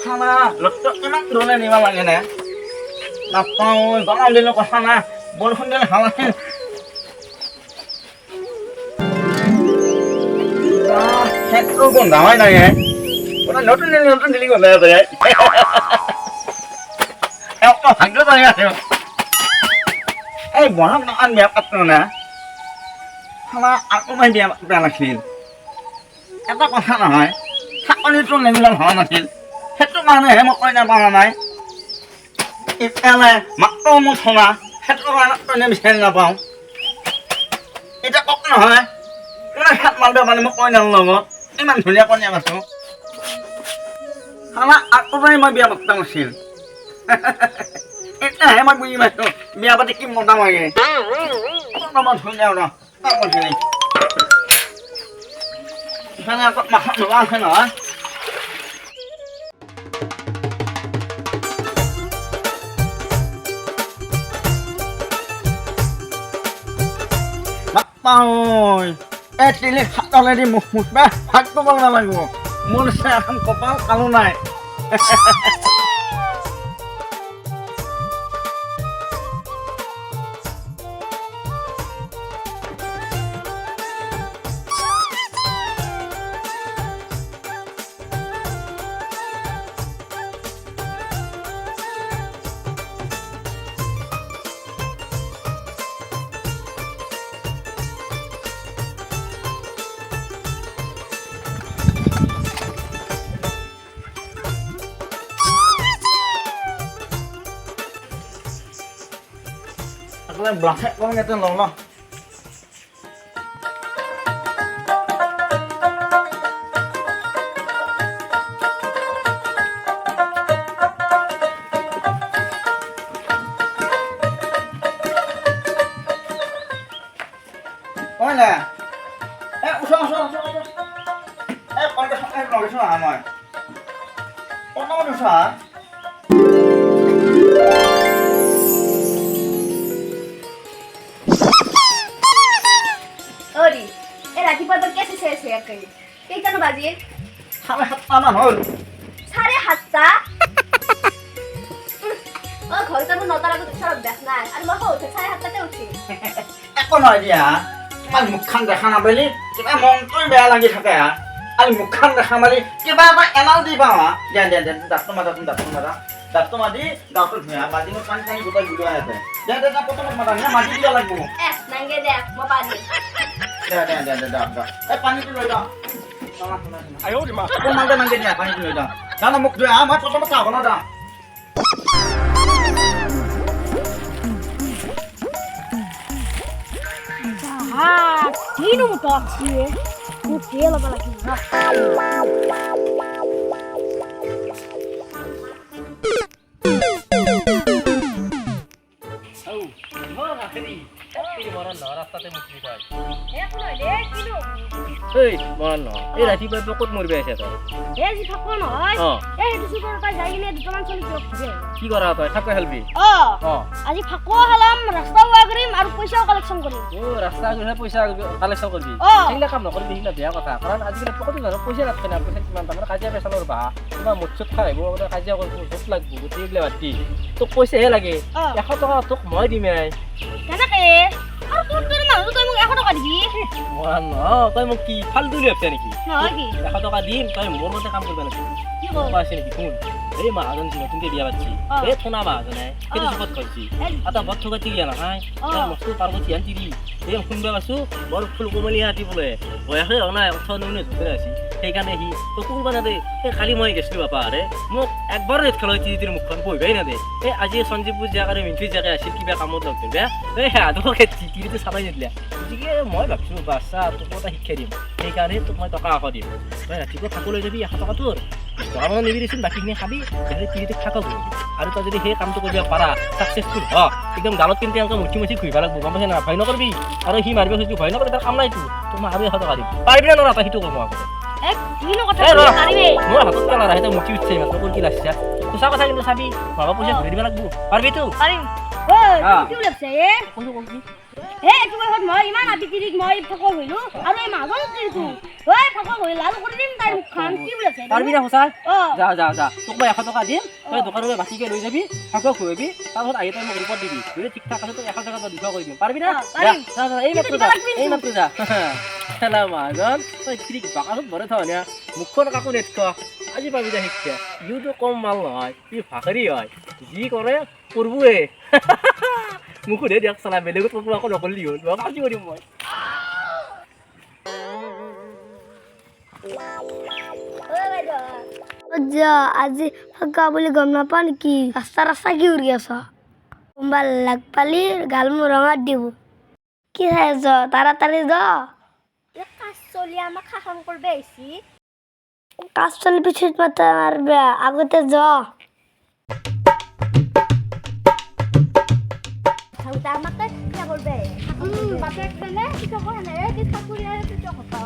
খানা লটটো ইমান দূৰলৈ নিব লাগে নে নাপাওঁ গৰম দিনৰ কথা না বৰষুণ দিলে ভাল আছে সেইটো গোন্ধ হয় নাই নতুন দিলি গ'লে ভাগ্য পাই আছে এই বৰফ দোকান বিয়া পাত্ৰ না খানা আকৌ মই বিয়া বেয়া নাছিল এটা কথা নহয় চাকৰিটো নিমিলা হোৱা নাছিল সেইটো কাৰণেহে মই কইনা পৰা নাই এতিয়ালৈ মাত্ৰ মোৰ শুনা সেইটো কাৰণে কইনা বিচাৰি নাপাওঁ এতিয়া কওক নহয় কোনে হাত মাৰিব মানে মই কইনাৰ লগত ইমান ধুনীয়া কইনা পাইছোঁ খানা আকৌ মই বিয়া পাতা নাছিল এতিয়াহে মই বুজি পাইছোঁ বিয়া পাতি কি মজা লাগে অকণমান ধুনীয়া ন কৈছিলি ইফালে আকৌ মাথা ধোৱা আছে নহয় নাপাওঁ এই তিলি হাতলেদি মুখ মুঠবা ভাত ক'ব নালাগিব মোৰ নিচিনা এখন কপাল কালো নাই Belakang kau ngerti loh. Oh nè, usah. Pantas lagi usah amai. Oh nama usah. কেইটানো বাজিল 7:30 হ'ল 7:30 ঘৰতে মোৰ 9টাৰ আগত উঠাৰ অভ্যাস নাই আৰু মই উঠে 7:30তে উঠি একো নহয় দিয়া তোমাৰ মুখখন দেখা নাপালি কিবা মনটোই বেয়া লাগি থাকে আৰু মুখখন দেখা মালি কিবা এটা এনাল দি পাওঁ দে ডাক্তৰ মাতি গাঁৱটো ধুনীয়া বাজিঙত পানী গোটাই গুলোৱা আছে দে পটকত মাতা মাটি দিব লাগিব নাংগে দে মই পানী দে এই পানীটো লৈ যাওঁ ayo di mana? Aku manggilnya apa itu dah? Jangan mau dia amat, foto apa kau dah? Ah, ini mudah sih. Mudah lah lagi. Oh, mana kiri? Kiri mana? Rasta temu kiri kau. Aku nak deh kiri. Hei, mana? Rajiba pokok murbe আছে তো G থাকো নহয় হেতু super পাই যাই কিনে দুটামান চলি আছে কি করা হয় থাকো হেলবি আজি ফাকো হলাম রাস্তা ওয়া করিম আর পয়সাও কালেকশন করিম রাস্তা গলে পয়সা কালেকশন করবি এইলা কাম নকরবি হিলা বেয়া কথা কারণ আজি পকত না পয়সা রাখতে না পয়সা কিমান আমরা কাজিয়া পেছাল করবা তোমার মুচ্ছুক খাইবো কাজিয়া করব ভোক লাগবো গতিলে বাতি তো পয়সা হে লাগে 100 টাকা তোক মই দিমে কেনেকে আর কোন করে না তুই মোক 100 টাকা দিবি তই মোক কি ফালতু লিখছ নেকি নহয় কি 100 টাকা দিম তই মোৰ মতে কাম কৰিবা নেকি কি কৈছ নেকি শুন এই মাহাজন ছিল তুমি বিয়া পাচ্ছি এই ফোনা মাহাজনে কেতে সুপত কৈছি আটা বত থকা কি জানা হাই মস্তু পার্বতী আন্টি দি এই শুনবা পাছো বৰ ফুল কোমলি হাতি বলে বয়সে না 18 মিনিট ধৰে আছি সেইকাৰণে হি তো কোন বানা দে এই কালি মই গেছলো বাপা আরে মোক একবাৰ ৰেত খেলাই তিদিৰ মুখখন বইবাই না দে এই আজি সঞ্জীৱপুৰ জাগাৰে মিন্টু জাগা আছিল কিবা কামত লগ দে এই আদকে তিদিটো চাবাই নিদিলা গতিকে মই ভাবছো বাচ্চা তোক এটা শিক্ষা দিম সেইকাৰণে তোক মই টকা আখ দিম তই ৰাতিপুৱা খাবলৈ যাবি 100 টকা তোৰ গৰম নিবিৰিছিল বাকীখিনি খাবি তেতিয়াহ'লে তিৰিটো খাকাব আৰু তই যদি সেই কামটো কৰিব পাৰা সাকসেসফুল হ একদম গালত পিন্তি অংক মুঠি ঘুৰিব লাগিব গম পাইছ না ভয় নকৰবি আৰু সি মাৰিব খুজিবি ভয় নকৰবি তাৰ কাম নাইতো তোমাক আৰু 100 টকা দিম পাৰিবি না নৰা সেইটো কম আগতে এক কিনো কথা পাৰিবি মোৰ হাতত কালা ৰাহিতে মুঠি উঠছে মাত্ৰ কোন কি লাগছে সঁচা কথা কিন্তু চাবি বাবা পইচা ঘূৰি দিব লাগিব পাৰিবি তো পাৰিম ঐ কি লাগছে এ কোন হে তোমাৰ ঘৰত মই ইমান আপিতিৰিক মই ফকৰ হইলো আৰু এই মাজত দিছো ঐ ফকৰ হই লাল কৰি দিম তাই মুখখন কি বুলাছে পারবি না হোসা অ যা যা যা তোক মই 100 টাকা দিম তই দোকানলৈ বাকিকে লৈ যাবি ফাকক খুৱাবি তাৰপিছত আহি তই মোক ৰিপৰ্ট দিবি যদি ঠিক ঠাক আছে তই 100 টাকা তই 200 কৰি দিম পাৰবি না যা যা যা এই মাত্ৰ যা খেলা মাজন তই ফ্রি বাকালত ভরে থাও না মুখখন কাকো নেটক আজি পাবি যা শিক্ষা ইউটো কম মাল নহয় ই ভাখৰি হয় যি কৰে কৰবুৱে মুখো দে দেখ চালা বেলেগত মই আকৌ নকলি হ'ল মই আজি কৰিম মই যা আজি ফাকা বুলি গম নাপা নেকি ৰাস্তা কি উৰি আছা কোনবা লাগ পালি গাল মোৰ ৰঙাত দিব কি খাই যা তাড়াতাড়ি যা কাজ চলি আমাক শাসন কৰিব আহিছি কাজ চলি পিছত মাতা মারবে আগতে যা খাওতা আমাকে কি করবে বাপে খেলে কি করে না এই ঠাকুর আর কি কথা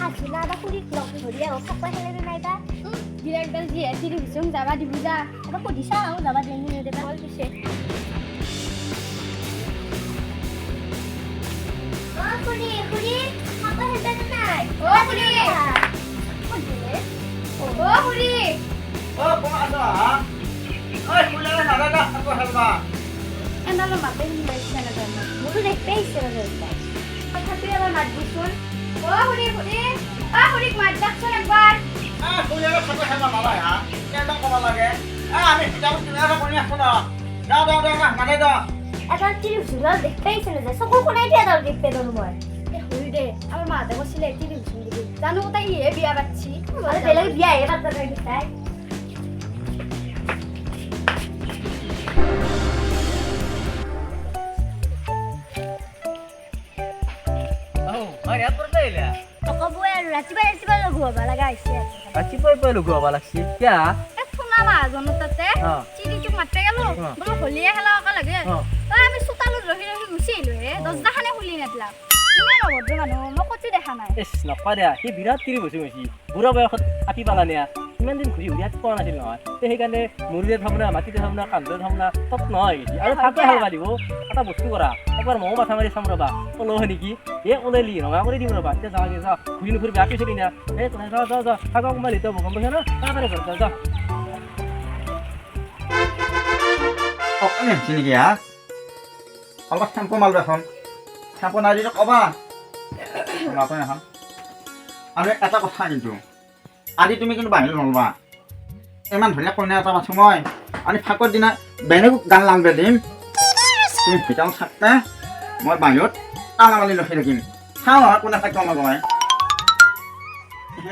আসিনা বা কুড়ি লগ ধরিয়া ও খাপা খেলে নাইবা ডিরেক্টর জি এসিরি বিসং যাবা দিবুজা এটা কদিছা আও যাবা দেনি দেবা বল দিছে ও কুড়ি কুড়ি খাপা হেতে নাই ও কুড়ি ও কুড়ি ও কোন আছো হা ওই কুলে না দাদা আকো হেলবা এনালো মাতে নিবাইছে না জানো মুটো দেখতেইছে না জানো কথা তুই আমার মাত দিছুন ও কুড়ি কুড়ি আ কুড়ি মাত দেখছ একবার কুলে না আকো হেলবা বাবা হা কেন কম লাগে আমি যাও তুমি আর কোন আসো না দাও দাও দাও মানে দাও এটা কি সুন্দর দেখতেইছে না সকল কোনাই দিয়া দাও দেখতে দাও মই হই দে আমার মা দেখো ছিলে কি দিছুন দিবি জানো তাই এ বিয়া বাচ্চি আরে বেলে বিয়া এ বাচ্চা তাই দিতাই আরে এত পড়তে এলা কবুয়ে রাতিবা লগোবা লাগাইছে ৰাতিপুৱাই পুৱাই লগোৱাব লাগছি কিয়া এ শুনা মা জনতাতে চিৰিটো মাতে গেলো বলো হলিয়া খেলা লাগে আমি চোতালত ৰহি গুচি আহিলো হে দছদাখানে খুলি নেটলা ইমান অভদ্ৰ মানুহ মই কতো দেখা নাই ইস নকবা দিয়া সি বিৰাট তিৰি বসি গৈছি বুঢ়া বয়সত আপি পালা নিয়া ইমান দিন ঘূৰি ঘূৰি পোৱা নাছিল নহয় সেইকাৰণে মুৰিৰে থামনা মাটিতে থামনা কান্ধৰে থামনা তত নহয় আৰু ফাকে হালবা দিব এটা বস্তু কৰা একবাৰ ময়ো মাথা মাৰি চাম ৰবা ওলো হয় নেকি এ ওলাইলি ৰঙা কৰি দিম ৰবা এতিয়া যাওঁগে যা ঘূৰি নুঘূৰি বেয়া পিছলি না এই যা যা যা ফাকক মাৰি তই গম পাইছা না তাড়াতাড়ি ঘৰ যা অকনে চিনি হা অলপ টেম্পো মাল দেখোন টেম্পো নাই দিলে কবা নাপায় এখন আৰু এটা কথা কিন্তু আজি তুমি কিন্তু বাহিৰ নলবা ইমান ধুনীয়া কইনা এটা পাইছো মই আমি ফাকৰ দিনা বেলেগ গান লাংবে দিম তুমি ভিতৰত থাকতে মই বাহিৰত তালামালি ৰখি থাকিম চাওঁ নহয় কোনে থাকিব নগয়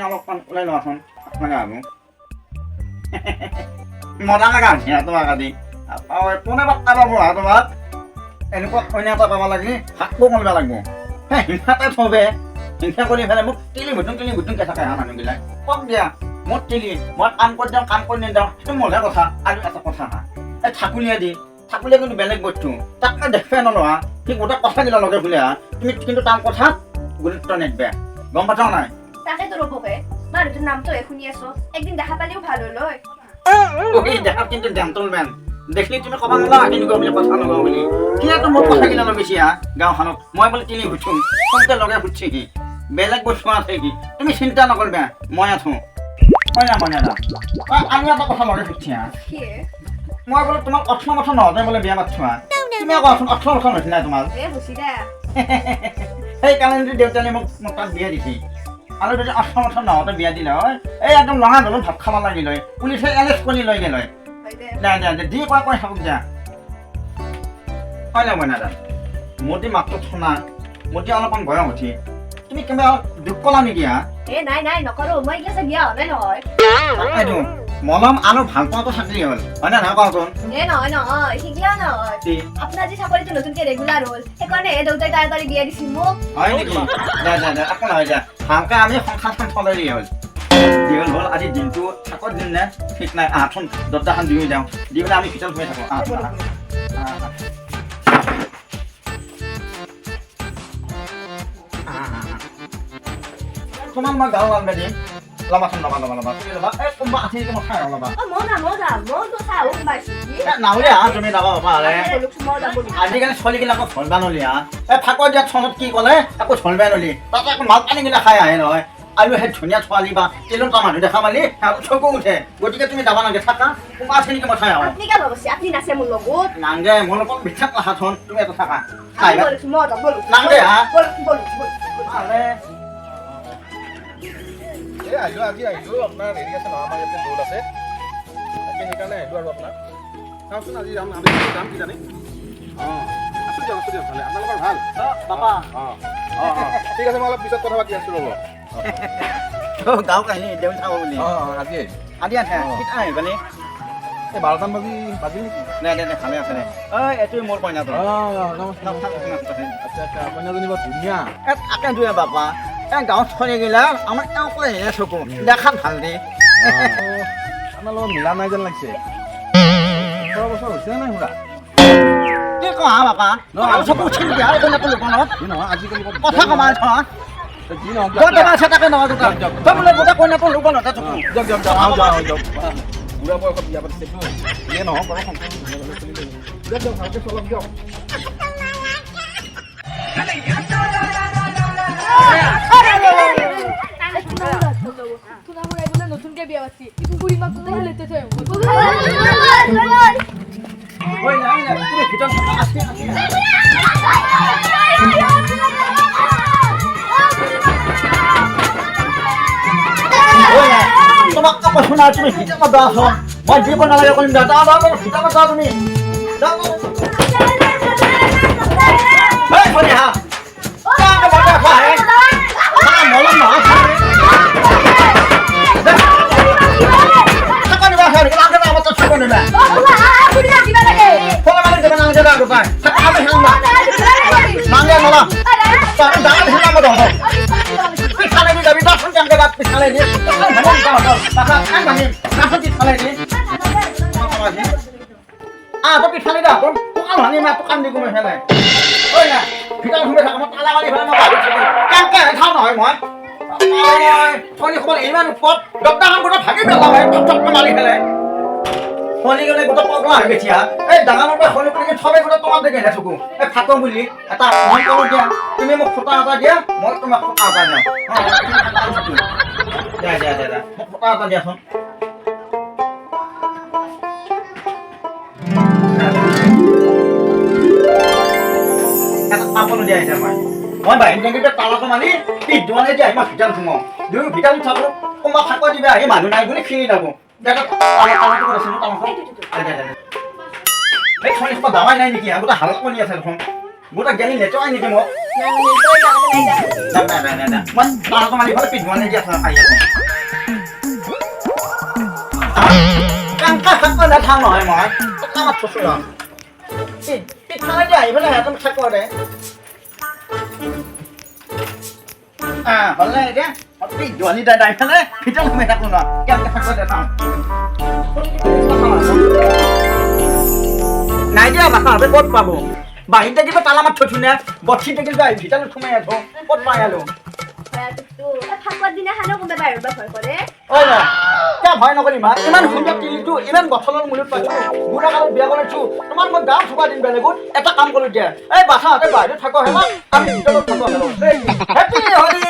অলপমান ওলাই লোৱাচোন মানে আবু মজা লগা হৈছে তোমাক আজি কোনে বাৰ্তা পাব হা তোমাক এনেকুৱা কইনা এটা পাব লাগিলে হাতটো মৰিব লাগিব হে হিংসাতে থবে হিংসা কৰি পেলাই মোক টিলি ভুটুংকে থাকে হা মানুহবিলাক কওক দিয়া মোৰ টিলি মই কাম কৰি দিওঁ কাম কৰি নিদিওঁ সেইটো মোৰহে কথা আৰু এটা কথা হা এই ঠাকুলীয়া কিন্তু বেলেগ বস্তু তাক দেখবে নলোৱা সি গোটেই কথা দিলা লগে বোলে হা তুমি কিন্তু তাৰ কথাত গুৰুত্ব নিদিবা গম পাইছা নাই তাকেতো ৰ'বকে মানুহটোৰ নামটো শুনি আছো একদিন দেখা পালেও ভাল হ'ল হয় দেখাত কিন্তু জেণ্টলমেন দেখলি তুমি ক'ব নোলা কেনেকুৱা বুলি কথা নলওঁ বুলি কিয়তো মোৰ কথা কিনা লগেছি হা গাঁওখনত মই বোলে তিনি সুধোঁ সন্তে লগে সুধছি কি বেলেগ বস্তু আছে কি তুমি চিন্তা নকৰিবা মই আছো কইনা মইনা আমি এটা কথা লগে সুধছি হা মই বোলে তোমাক 18 বছৰ নহওঁতে বোলে বিয়া পাতছো হা তুমি আকৌ 18 বছৰ হৈছি নাই তোমাৰ সেইকাৰণে দেউতালে মোক তাত বিয়া দিছি আৰু যদি 18 বছৰ নহওঁতে বিয়া দিলে হয় এই একদম লঙা ধৰণৰ ভাত খাব লাগিল হয় পুলিচে এৰেষ্ট কৰি লৈ গেল হয় দে যি কয় কৈ থাকক দিয়া কইনা মইনা দা মোটি মাতটো শুনা মোটি অলপমান বয়স উঠি তুমি কিবা দুখ কলা নেকি হা নাই নকৰো মই এইগিলা বিয়া হ'লে নহয় তাকেতো মলম আৰু ভাল পোৱাটো থাকলি হ'ল হয় না নহয় কোৱাচোন নহয় শিকিলা নহয় আপোনাৰ যে চাকৰিটো নতুনকে ৰেগুলাৰ হ'ল সেইকাৰণে দেউতাই তাড়াতাড়ি বিয়া দিছিল মোক হয় নেকি দে একো নহয় দে ভালকে আমি সংসাৰখন চলাই দিয়া হ'ল দীঘল হ'ল আজি দিনটো থাকৰ দিন নে ঠিক নাই আহচোন দৰ্জাখন দি যাওঁ দি পেলাই আমি ভিতৰত সোমাই থাকোঁ তোমাক মই গাঁও আনবা দিম ল'বাচোন ল'বা ল'বা ল'বা তুমি ল'বা এই কোনোবা আছে নেকি মই খাই ল'বা নাওলে হা তুমি ল'বা বাবা হ'লে আজিকালি ছোৱালীবিলাকক ধৰিবা নলি হা এই ফাকৰ দিয়াত চনত কি ক'লে একো ধৰিবা নলি তাতে আকৌ মাল পানীগিলা খাই আহে নহয় আৰু সেই ধুনীয়া ছোৱালী বা তিনিটা মানুহ দেখা মালি সিহঁতৰ চকু উঠে গতিকে তুমি যাব নালাগে থাকা কোনোবা আছে নেকি মই খাই আহোঁ নাংগে মোৰ লগত বিশ্বাস নাখাথোন তুমি এটা থাকা নাংগে হা আহিলোঁ আজি আহিলোঁ আপোনাৰ হেৰি আছে নহয় আমাৰ ইয়াতে দৌল আছে তাকে সেইকাৰণে আহিলোঁ আৰু আপোনাৰ চাওকচোন আজি যাম যাম কি জানে অঁ আছোঁ দিয়ক ভালে আপোনালোকৰ ভাল বাবা অঁ অঁ অঁ ঠিক আছে মই অলপ পিছত কথা পাতি আছোঁ ৰ'ব গাঁও কাহিনী দেউল চাব বুলি অঁ অঁ আজি আজি আহে কেতিয়া আহিবানি এই 12টামান বাজি নেকি নাই নাই নাই ভালে আছে নে ঐ এইটোৱে মোৰ কইনাটো অঁ নমস্কাৰ আচ্ছা আচ্ছা কইনাজনী বৰ ধুনীয়া আকে দুয়ে বাপা এই গাঁৱত ছোৱালী গেলা আমাৰ তেওঁ কৈ আহে চকু দেখাত ভাল দে আপোনাৰ লগত মিলা নাই যেন লাগিছে 18 বছৰ হৈছে নাই শুনা কি কোৱা বাপা চকু উঠি দিয়া কইনাটো লোকনত কি নহয় আজিকালি কথা কমাই থ যি নহওক তই তোমাৰ আছে তাকে নহয় দুটা তই বোলে গোটা কইনাটো লোকনত চকু যাওক বুঢ়া বয়সত বিয়া পাতিছেতো ইয়ে নহওক বাৰু দিয়ক ভালকৈ চলক দিয়ক নতুনকে বিয়া পাতি বুঢ়ী মাক কোথায় লেতে থৈ ওই নাই না তুমি ভিতর আসি ওই না তোমাক কাপড় শোনা তুমি ভিতর মত আসো মই দিব নালাগে কইম দাদা দাদা ভিতর মত তুমি দাও এই কোনি হা কাকে বড় খায় মলম না Holi gole goto pogla ha getia ei dangar ba holi kuri thobe goto tomar deke na chuku ei phato buli eta mon kono dia tumi mo khota ata dia moi tuma khota ata na ja mo khota ata dia son eta apolo dia ita moi ba indenge be tala ko mani pi duane dia ma fitan thumo du fitan thabo ko ma thako diba ei manu nai boli khini dabo Dapat alat ko sino tama ko. Ada. Hey, soalnya ko dawai nai niki, aku tak halak ko niya sa phone. Buta gani lecho ai niki mo. Na. Man, tala ko mali bhal pidwan niya sa kaya ko. Kang ka ko na thang noi mo. Tama thosu la. Pitha jai bhale ha tum thako de. Bhale de. Pidwan ni dai phale, khitan me thako na. Kang ka thako de ta. নাই দিয়া বাসা হবে কত পাবো বাহিরটা কিন্তু তালা মার ছোট না বচ্ছিটা কিন্তু ভিতরে ঘুমাই আছো কত পাই আলো ওই না কে ভয় নকরি মা ইমান সুন্দর টিলিটো ইমান গছলৰ মূলত পাইছো বুঢ়া কালত বিয়া কৰিছো তোমাৰ মই গাঁও চুকা দিন বেলেগত এটা কাম কৰি দিয়া এই বাসাতে বাহিৰত থাকো হেমা আমি ভিতৰত থাকো হেল্ল হেপি হলি